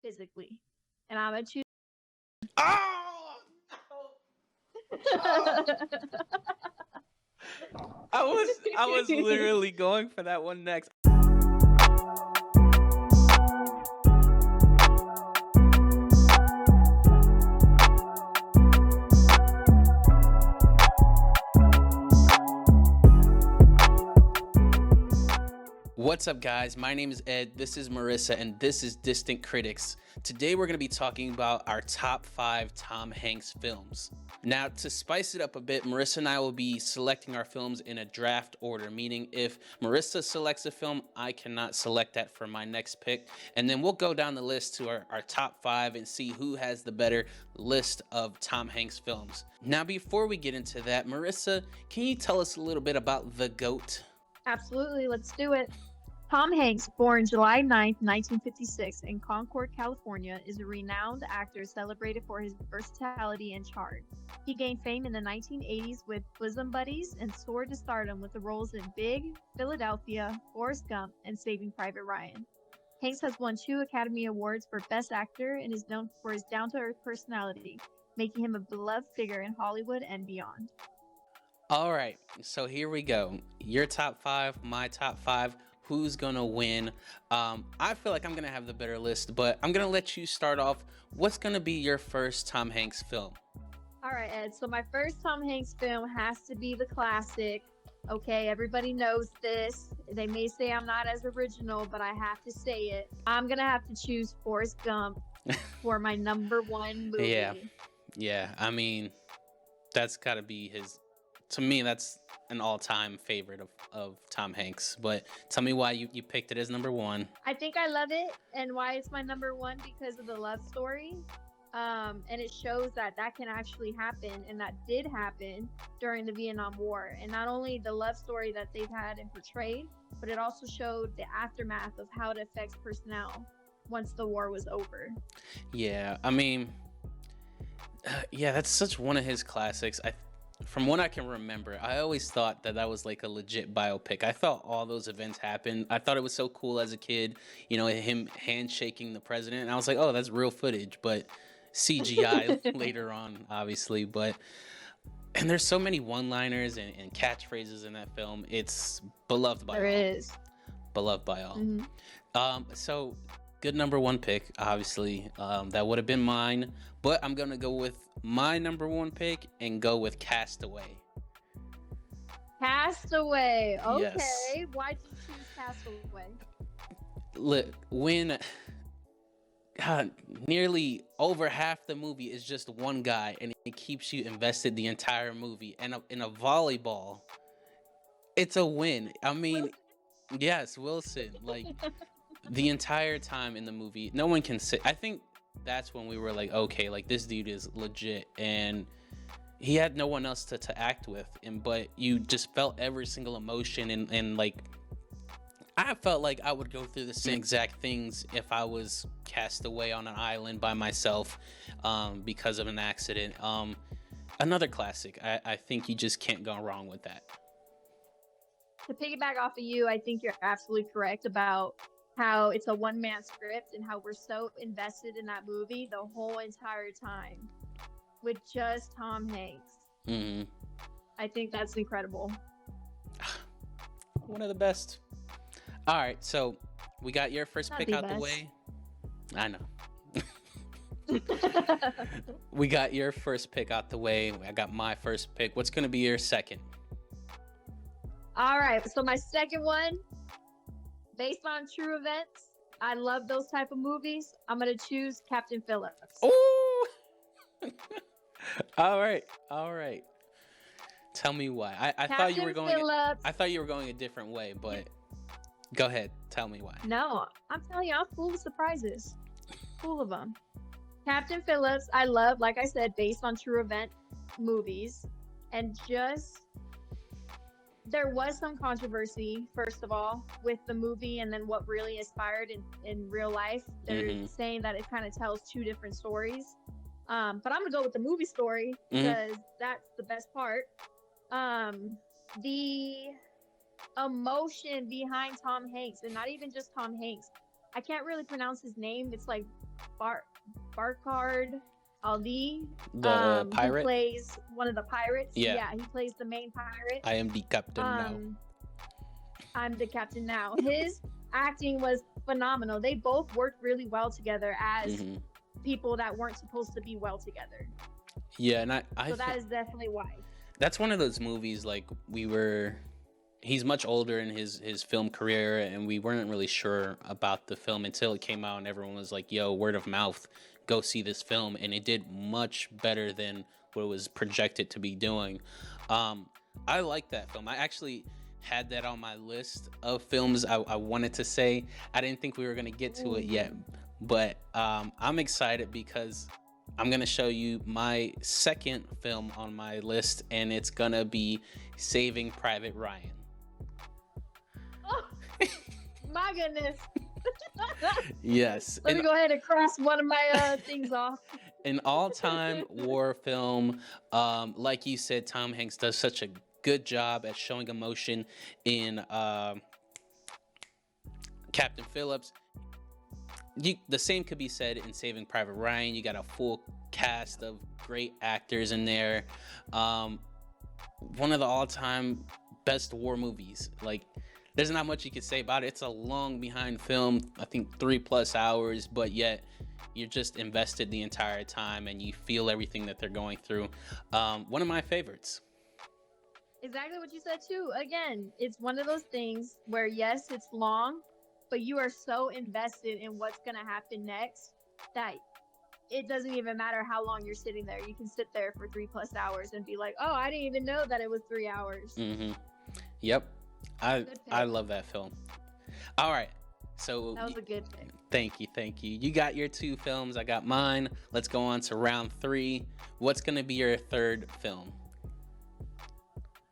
physically, and I'm gonna choose. Oh, oh, I was literally going for that one next. What's up, guys? My name is Ed. This is Marissa, and this is Distant Critics. Today, we're going to be talking about our top 5 Tom Hanks films. Now, to spice it up a bit, Marissa and I will be selecting our films in a draft order, meaning if Marissa selects a film, I cannot select that for my next pick. And then we'll go down the list to our top 5 and see who has the better list of Tom Hanks films. Now, before we get into that, Marissa, can you tell us a little bit about the GOAT? Absolutely, let's do it. Tom Hanks, born July 9th, 1956, in Concord, California, is a renowned actor celebrated for his versatility and charm. He gained fame in the 1980s with Bosom Buddies and soared to stardom with the roles in Big, Philadelphia, Forrest Gump, and Saving Private Ryan. Hanks has won 2 Academy Awards for Best Actor and is known for his down-to-earth personality, making him a beloved figure in Hollywood and beyond. All right, so here we go. Your top 5, my top 5. Who's gonna win? I feel like I'm gonna have the better list, but I'm gonna let you start off. What's gonna be your first Tom Hanks film? All right, Ed. So my first Tom Hanks film has to be the classic. Okay, everybody knows this. They may say I'm not as original, but I have to say it. I'm gonna have to choose Forrest Gump for my number one movie. Yeah. I mean, that's gotta be his. To me, that's an all-time favorite of Tom Hanks. But tell me why you picked it as number one. I think I love it, and why it's my number one because of the love story. And it shows that can actually happen, and that did happen during the Vietnam War. And not only the love story that they've had and portrayed, but it also showed the aftermath of how it affects personnel once the war was over. Yeah, I mean, yeah, that's such one of his classics. From what I can remember, I always thought that was like a legit biopic. I thought all those events happened. I thought it was so cool as a kid, him handshaking the president. And I was like, oh, that's real footage, but CGI later on, obviously. And there's so many one-liners and catchphrases in that film. It's beloved by all. There is. Beloved by all. Mm-hmm. So good number one pick, obviously. That would have been mine, but I'm gonna go with my number one pick and go with Castaway. Castaway. Okay. Yes. Why did you choose Castaway? Look, when nearly over half the movie is just one guy, and it keeps you invested the entire movie. And in a volleyball, it's a win. I mean, yes, Wilson. Like the entire time in the movie, no one can say. I think that's when we were like, okay, like this dude is legit, and he had no one else to act with, but you just felt every single emotion, and like I felt like I would go through the same exact things if I was cast away on an island by myself because of an accident. Another classic. I think you just can't go wrong with that. To piggyback off of you, I think you're absolutely correct about how it's a one-man script and how we're so invested in that movie the whole entire time with just Tom Hanks. Mm-hmm. I think that's incredible. One of the best. All right, so we got your first Not pick the out the best. way. I know. We got your first pick out the way. I got my first pick. What's going to be your second? All right, so my second one, based on true events, I love those type of movies. I'm gonna choose Captain Phillips. Ooh! All right. Tell me why. I thought you were going. Phillips. I thought you were going a different way, but go ahead. Tell me why. No, I'm telling you, I'm full of surprises. Full of them. Captain Phillips, I love, like I said, based on true event movies, and just there was some controversy, first of all, with the movie and then what really inspired in real life. They're saying that it kind of tells two different stories. But I'm going to go with the movie story because that's the best part. The emotion behind Tom Hanks, and not even just Tom Hanks. I can't really pronounce his name. It's like Bar Barkard Ali, The who pirate. plays one of the pirates. Yeah, Yeah, he plays the main pirate. I am the captain now. Um, I'm the captain now. His acting was phenomenal. They both worked really well together as Hmm. people that weren't supposed to be well together. Yeah, and I So that is definitely why. that's one of those movies like he's much older in his film career, and we weren't really sure about the film until it came out and everyone was like, yo, word of mouth, go see this film, and it did much better than what it was projected to be doing. I like that film. I actually had that on my list of films I wanted to say. I didn't think we were going to get to it yet, but I'm excited because I'm going to show you my second film on my list, and it's going to be Saving Private Ryan. Oh, my goodness. Yes. Let me go ahead and cross one of my things off. An all-time war film. Like you said, Tom Hanks does such a good job at showing emotion in Captain Phillips. The same could be said in Saving Private Ryan. You got a full cast of great actors in there. One of the all-time best war movies. Like, there's not much you could say about it. It's a long behind film, I think 3+ hours, but yet you're just invested the entire time and you feel everything that they're going through. One of my favorites. Exactly what you said too. Again, it's one of those things where yes, it's long, but you are so invested in what's going to happen next that it doesn't even matter how long you're sitting there. You can sit there for 3+ hours and be like, oh, I didn't even know that it was 3 hours. Mm-hmm. Yep. I love that film. All right. So that was a good pick. Thank you. You got your 2 films. I got mine. Let's go on to round 3. What's going to be your third film?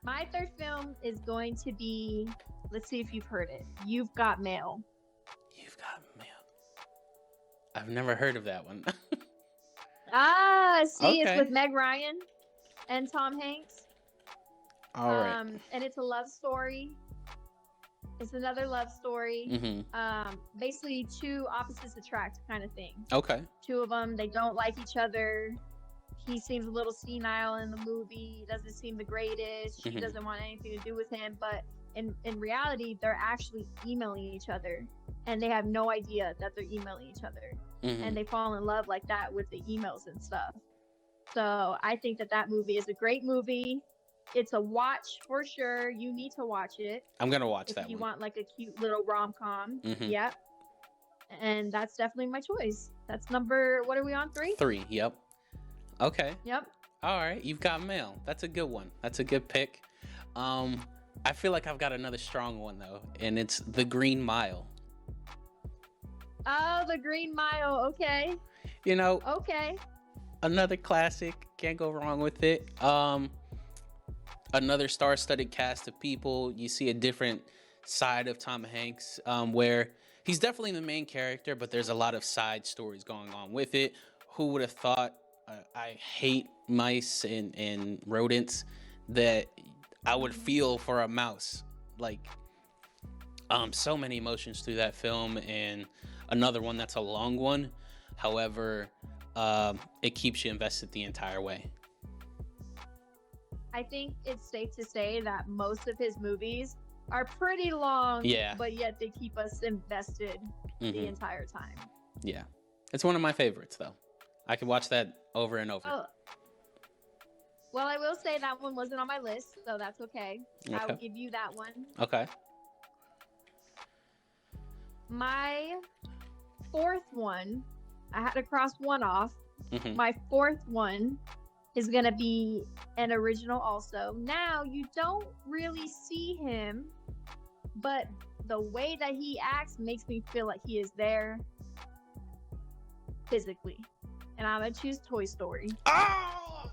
My third film is going to be, let's see if you've heard it. You've Got Mail. You've Got Mail. I've never heard of that one. See, Okay. It's with Meg Ryan and Tom Hanks. All right. And it's a love story. It's another love story. Mm-hmm. Basically, 2 opposites attract kind of thing. Okay. 2 of them, they don't like each other. He seems a little senile in the movie. He doesn't seem the greatest. She doesn't want anything to do with him. But in reality, they're actually emailing each other. And they have no idea that they're emailing each other. Mm-hmm. And they fall in love like that with the emails and stuff. So I think that movie is a great movie. It's a watch for sure. You need to watch it. I'm going to watch that if you one. want like a cute little rom-com. Mhm. Yep. And that's definitely my choice. That's number, what are we on, 3? 3, yep. Okay. Yep. All right, You've Got Mail. That's a good one. That's a good pick. I feel like I've got another strong one though, and it's The Green Mile. Oh, The Green Mile. Okay. You know, Okay. another classic. Can't go wrong with it. Another star-studded cast of people. You see a different side of Tom Hanks, where he's definitely the main character, but there's a lot of side stories going on with it. Who would have thought? I hate mice and rodents, that I would feel for a mouse. Like, so many emotions through that film, and another one that's a long one. However, it keeps you invested the entire way. I think it's safe to say that most of his movies are pretty long, Yeah. but yet they keep us invested the Mhm. entire time. Yeah, it's one of my favorites though. I could watch that over and over. Oh. Well, I will say that one wasn't on my list, so that's okay. I will Okay. give you that one. Okay. My 4th one, I had to cross one off. Hmm. My 4th one is going to be an original also. Now, you don't really see him, but the way that he acts makes me feel like he is there physically. And I'm going to choose Toy Story. Oh!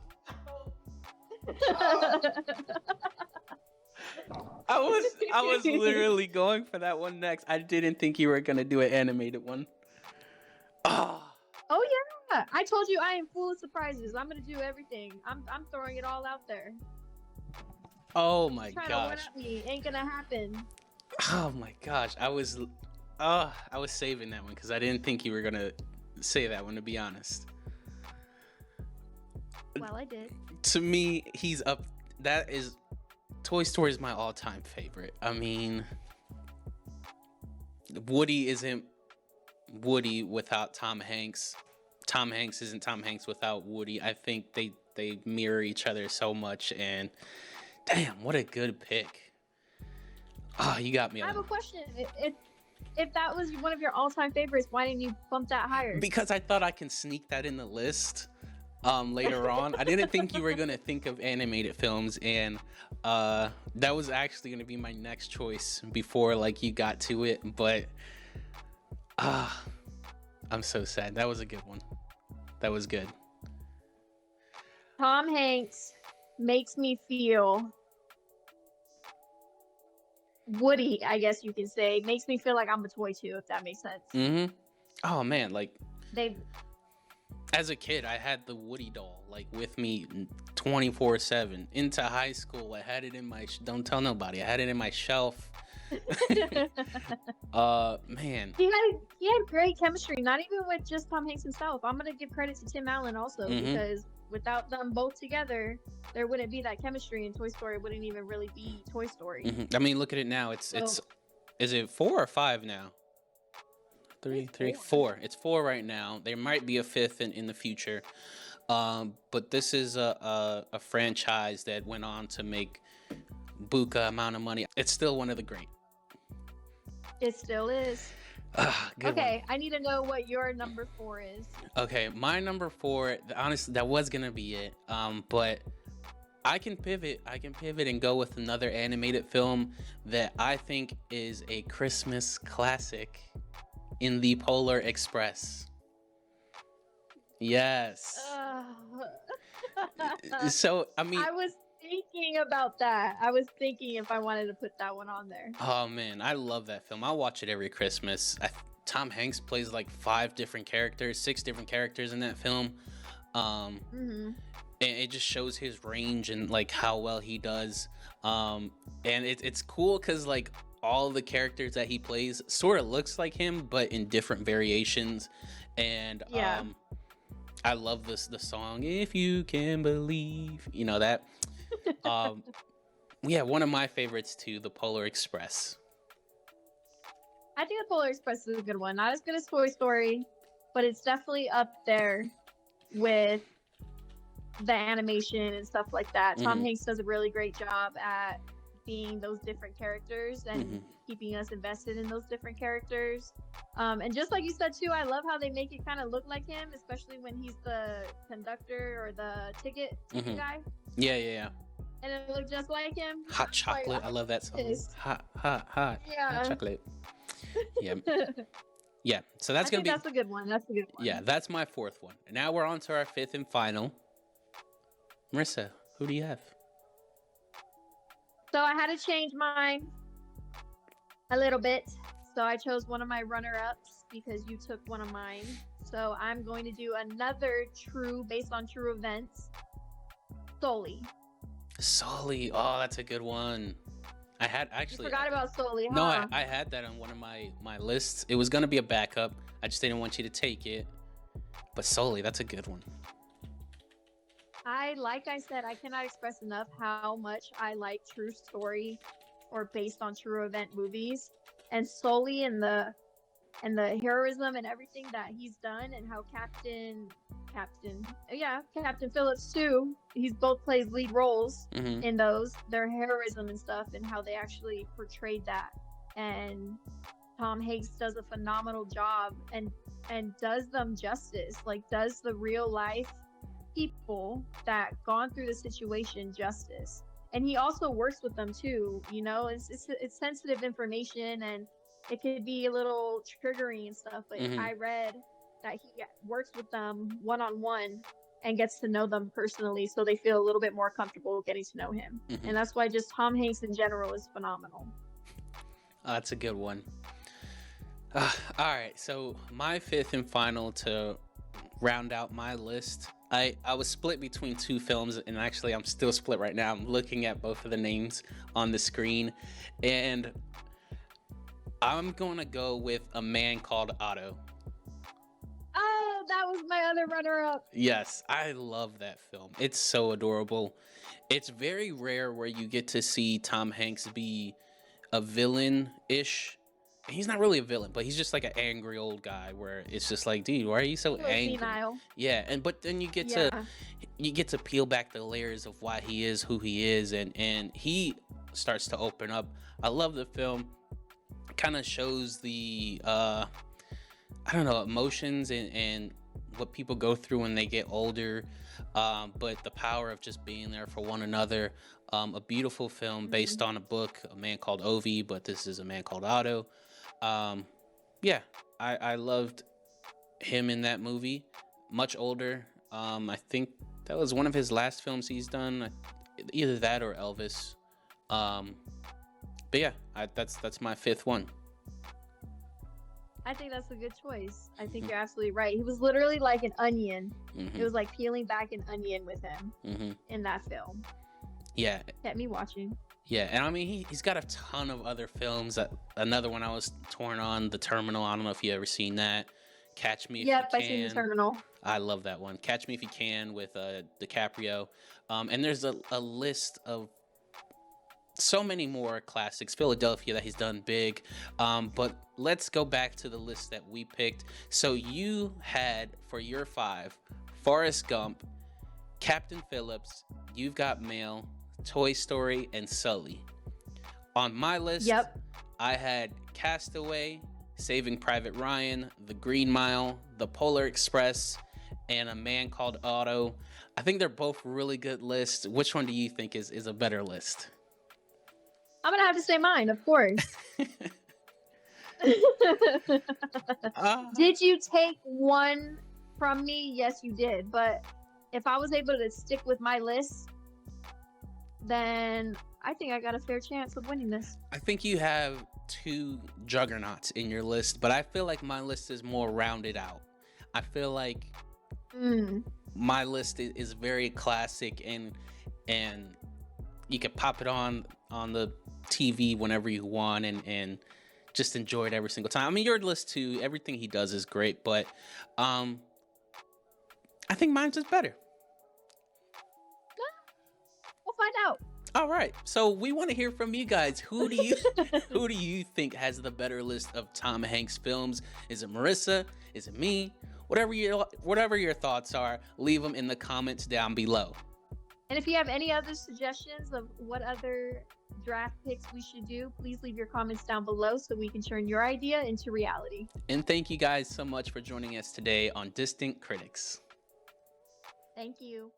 I was literally going for that one next. I didn't think you were gonna do an animated one. Oh, Oh yeah, I told you I am full of surprises. I'm gonna do everything. I'm throwing it all out there. oh my Trying to win gosh. at me ain't gonna happen. Oh my gosh. I was saving that one because I didn't think you were gonna say that one, to be honest. Well, I did. To me, he's up. That is Toy Story is my all-time favorite. I mean, Woody isn't Woody without Tom Hanks. Tom Hanks isn't Tom Hanks without Woody. I think they mirror each other so much, and damn, what a good pick. Oh, you got me I have a on. question. If that was one of your all-time favorites, why didn't you bump that higher? Because I thought I can sneak that in the list later on. I didn't think you were gonna think of animated films, and that was actually gonna be my next choice before like you got to it. But I'm so sad. That was a good one. That was good. Tom Hanks makes me feel Woody, I guess you can say, makes me feel like I'm a toy too, if that makes sense. Mm-hmm. Oh man, like They as a kid, I had the Woody doll like with me 24/7. Into high school, I had it in my. Don't tell nobody. I had it in my shelf. Man. he had great chemistry, not even with just Tom Hanks himself. I'm gonna give credit to Tim Allen also because without them both together, there wouldn't be that chemistry, and Toy Story wouldn't even really be Toy Story. I mean, look at it now. It's is it 4 or 5 now? Four. It's 4 right now. There might be a 5th in the future. But this is a franchise that went on to make buka amount of money. It's still one of the great. It still is. Good Okay, one. I need to know what your number 4 is. Okay, my number 4. Honestly, that was gonna be it. But I can pivot. And go with another animated film that I think is a Christmas classic. In the Polar Express. Yes. So I mean, I was thinking about that. I was thinking if I wanted to put that one on there. oh man, I love that film. I watch it every Christmas. Tom Hanks plays like 6 different characters in that film. And it just shows his range and like how well he does. And it's cool because like all the characters that he plays sort of looks like him, but in different variations. And Yeah. I love the song "If You Can Believe," you know that. Yeah, one of my favorites too, The Polar Express. I think the Polar Express is a good one. Not as good as Toy Story, but it's definitely up there with the animation and stuff like that. Tom Hanks does a really great job at being those different characters and keeping us invested in those different characters. And just like you said too, I love how they make it kind of look like him, especially when he's the conductor or the ticket guy. Yeah. And it looked just like him. Hot chocolate. Like, I love that song. this. Hot Yeah. chocolate. Yeah. Yeah. So that's gonna be. That's a good one. That's a good one. Yeah, that's my 4th one. Now we're on to our 5th and final. Marissa, who do you have? So I had to change mine a little bit. So I chose one of my runner-ups because you took one of mine. So I'm going to do another based on true events. Sully. Sully. Oh, that's a good one. I had actually. You forgot about Sully, huh? No, I had that on one of my lists. It was gonna be a backup. I just didn't want you to take it. But Sully, that's a good one. Like I said, I cannot express enough how much I like true story or based on true event movies. And Sully and the heroism and everything that he's done, and how Captain Phillips too. He's both plays lead roles in those. Their heroism and stuff, and how they actually portrayed that. And Tom Hanks does a phenomenal job and does them justice. Like, does the real life people that gone through the situation justice. And he also works with them too. You know, it's sensitive information and it could be a little triggering and stuff. But I read that he works with them one-on-one and gets to know them personally, so they feel a little bit more comfortable getting to know him. And that's why just Tom Hanks in general is phenomenal. That's a good one. All right, so my 5th and final to round out my list. I was split between 2 films, and actually I'm still split right now. I'm looking at both of the names on the screen, and I'm going to go with A Man Called Otto. Oh that was my other runner-up. Yes, I love that film. It's so adorable. It's very rare where you get to see Tom Hanks be a villain-ish. He's not really a villain, but he's just like an angry old guy where it's just like, dude, why are you so He was angry? senile. Yeah, and but then Yeah. you get to peel back the layers of why he is who he is, and he starts to open up. I love the film. Kind of shows the I don't know, emotions and what people go through when they get older, but the power of just being there for one another. A beautiful film based Mhm. on a book, A Man Called Ovi, but this is A Man Called Otto. Um, yeah, I loved him in that movie. Much older. I think that was one of his last films he's done. Either that or Elvis. Um, but yeah, that's my fifth one. I think that's a good choice. I think you're absolutely right. He was literally like an onion. Hmm. It was like peeling back an onion with him Hmm. in that film. Yeah, Kept me watching. yeah, and I mean he's got a ton of other films. Another one I was torn on, The Terminal. I don't know if you ever seen that. Catch Me If Yep, You I seen the Can. terminal. I love that one. Catch Me If You Can with DiCaprio. And there's a list of so many more classics. Philadelphia that he's done big. But let's go back to the list that we picked. So you had for your five Forrest Gump, Captain Phillips, You've Got Mail, Toy Story, and Sully. On my list, Yep. I had Castaway, Saving Private Ryan, The Green Mile, The Polar Express, and A Man Called Otto. I think they're both really good lists. Which one do you think is a better list? I'm gonna have to say mine, of course. Uh, Did you take one from me? Yes, you did. But if I was able to stick with my list, then I think I got a fair chance of winning this. I think you have two juggernauts in your list, but I feel like my list is more rounded out. I feel like Mm. my list is very classic and you can pop it on the TV whenever you want and just enjoy it every single time. I mean, your list too, everything he does is great, but I think mine's just better. We'll find out. All right, so we want to hear from you guys. Who do you who do you think has the better list of Tom Hanks films? Is it Marissa? Is it me? Whatever your thoughts are, leave them in the comments down below. And if you have any other suggestions of what other draft picks we should do, please leave your comments down below so we can turn your idea into reality. And thank you guys so much for joining us today on Distant Critics. Thank you.